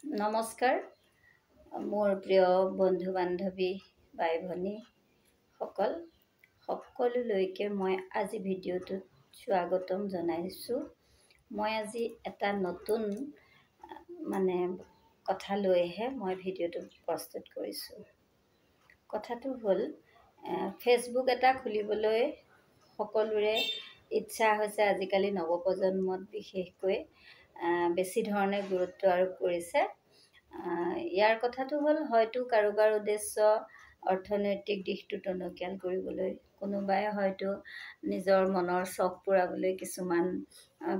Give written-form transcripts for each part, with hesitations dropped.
নমস্কাৰ মোৰ প্ৰিয় বন্ধু বান্ধৱী বাই ভনী সকলোলৈকে মই আজি ভিডিঅ'টোত স্বাগতম জনাইছোঁ। মই আজি এটা নতুন কথা লৈহে মই ভিডিঅ'টো প্ৰস্তুত কৰিছোঁ। কথাটো হ'ল ফেচবুক এটা খুলিবলৈ সকলোৰে ইচ্ছা হৈছে। আজিকালি নৱপ্ৰজন্মত বিশেষকৈ বেছি ধৰণে গুৰুত্ব আৰোপ কৰিছে। ইয়াৰ কথাটো হ'ল হয়তো কাৰোবাৰ উদ্দেশ্য অৰ্থনৈতিক দিশটো টনকিয়াল কৰিবলৈ, কোনোবাই হয়তো নিজৰ মনৰ চখ পূৰাবলৈ কিছুমান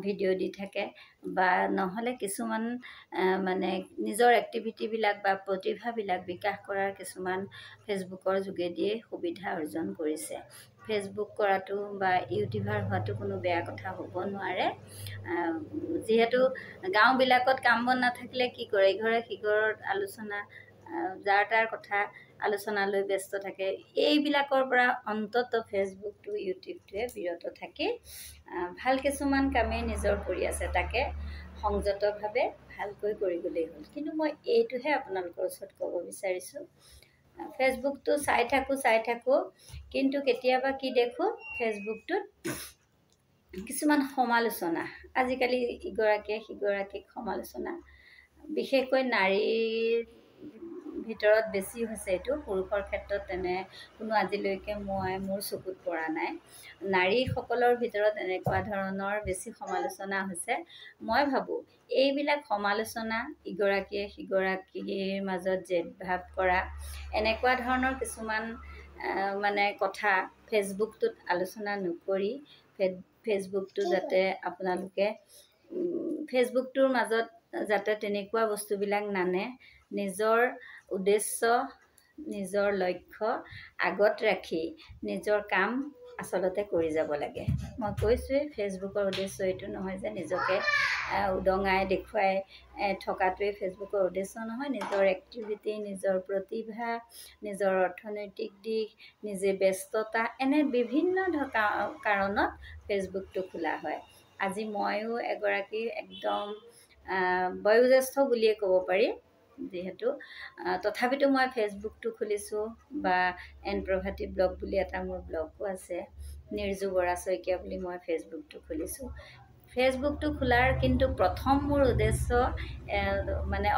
ভিডিঅ' দি থাকে, বা নহ'লে কিছুমান নিজৰ এক্টিভিটিবিলাক বা প্ৰতিভাবিলাক বিকাশ কৰাৰ কিছুমান ফেচবুকৰ যোগেদিয়ে সুবিধা অৰ্জন কৰিছে। ফেচবুক কৰাটো বা ইউটিউবাৰ হোৱাটো কোনো বেয়া কথা হ'ব নোৱাৰে। যিহেতু গাঁওবিলাকত কাম বন নাথাকিলে কি কৰে, ইঘৰে সিঘৰত আলোচনা, যাৰ তাৰ কথা আলোচনা লৈ ব্যস্ত থাকে। এইবিলাকৰ পৰা অন্ততঃ ফেচবুকটো ইউটিউবটোৱে বিৰত থাকি ভাল কিছুমান কামেই নিজৰ কৰি আছে, তাকে সংযতভাৱে ভালকৈ কৰি গ'লেই হ'ল। কিন্তু মই এইটোহে আপোনালোকৰ ওচৰত ক'ব বিচাৰিছোঁ, ফেচবুকটো চাই থাকোঁ, কিন্তু কেতিয়াবা কি দেখোঁ, ফেচবুকটোত কিছুমান সমালোচনা, আজিকালি ইগৰাকীয়ে সিগৰাকীক সমালোচনা, বিশেষকৈ নাৰীৰ ভিতৰত বেছি হৈছে। এইটো পুৰুষৰ ক্ষেত্ৰত তেনে কোনো আজিলৈকে মোৰ চকুত পৰা নাই। নাৰীসকলৰ ভিতৰত এনেকুৱা ধৰণৰ বেছি সমালোচনা হৈছে। মই ভাবোঁ এইবিলাক সমালোচনা, ইগৰাকীয়ে সিগৰাকীৰ মাজত জেদভাৱ কৰা, এনেকুৱা ধৰণৰ কিছুমান কথা ফেচবুকটোত আলোচনা নকৰি, ফেচবুকটো যাতে আপোনালোকে ফেচবুকটোৰ মাজত যাতে তেনেকুৱা বস্তুবিলাক নানে, নিজৰ উদ্দেশ্য, নিজৰ লক্ষ্য আগত ৰাখি নিজৰ কাম আচলতে কৰি যাব লাগে। মই কৈছোঁৱেই, ফেচবুকৰ উদ্দেশ্য এইটো নহয় যে নিজকে উদঙাই দেখুৱাই থকাটোৱেই ফেচবুকৰ উদ্দেশ্য নহয়। নিজৰ এক্টিভিটি, নিজৰ প্ৰতিভা, নিজৰ অৰ্থনৈতিক দিশ, নিজে ব্যস্ততা, এনে বিভিন্ন কাৰণত ফেচবুকটো খোলা হয়। আজি ময়ো এগৰাকী একদম বয়োজ্যেষ্ঠ বুলিয়ে ক'ব পাৰি, যিহেতু তথাপিতো মই ফেচবুকটো খুলিছোঁ, বা এনপ্ৰভাতী ব্লগ বুলি এটা মোৰ ব্লগো আছে, নিৰ্জু বৰা শইকীয়া বুলি মই ফেচবুকটো খুলিছোঁ। ফেচবুকটো খোলাৰ কিন্তু প্ৰথম মোৰ উদ্দেশ্য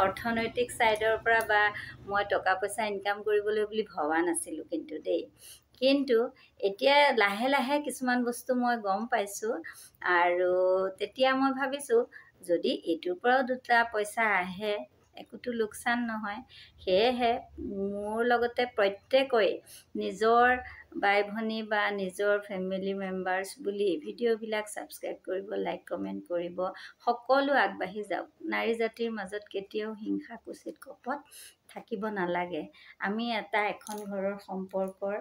অৰ্থনৈতিক ছাইডৰ পৰা বা মই টকা পইচা ইনকাম কৰিবলৈ বুলি ভবা নাছিলোঁ কিন্তু এতিয়া লাহে লাহে কিছুমান বস্তু মই গম পাইছোঁ, আৰু তেতিয়া মই ভাবিছোঁ যদি এইটোৰ পৰাও দুটা পইচা আহে একোতো লোকচান নহয়। সেয়েহে মোৰ লগতে প্ৰত্যেকৰে নিজৰ বাই ভনী বা নিজৰ ফেমিলি মেম্বাৰ্ছ বুলি ভিডিঅ'বিলাক ছাবস্ক্ৰাইব কৰিব, লাইক কমেণ্ট কৰিব, সকলো আগবাঢ়ি যাওক। নাৰী জাতিৰ মাজত কেতিয়াও হিংসা, কুচিত, কপট থাকিব নালাগে। আমি এখন ঘৰৰ সম্পৰ্কৰ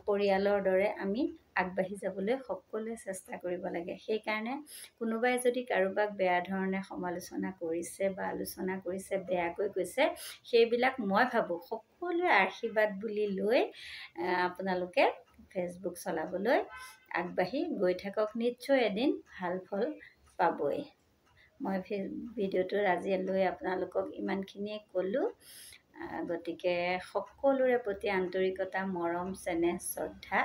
পৰিয়ালৰ দৰে আমি আগবাঢ়ি যাবলৈ সকলোৱে চেষ্টা কৰিব লাগে। সেইকাৰণে কোনোবাই যদি কাৰোবাক বেয়া ধৰণে সমালোচনা কৰিছে বা আলোচনা কৰিছে, বেয়াকৈ কৈছে, সেইবিলাক মই ভাবোঁ সকলোৱে আশীৰ্বাদ বুলি লৈ আপোনালোকে ফেচবুক চলাবলৈ আগবাঢ়ি গৈ থাকক। নিশ্চয় এদিন ভাল ফল পাবই। মই ভিডিঅ'টোৰ আজিলৈ আপোনালোকক ইমানখিনিয়ে ক'লোঁ। গতিকে সকলোৰে প্ৰতি আন্তৰিকতা, মৰম, চেনেহ, শ্ৰদ্ধা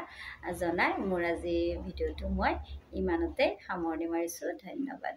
জনাই মোৰ আজি ভিডিঅ'টো মই ইমানতে সামৰণি মাৰিছোঁ। ধন্যবাদ।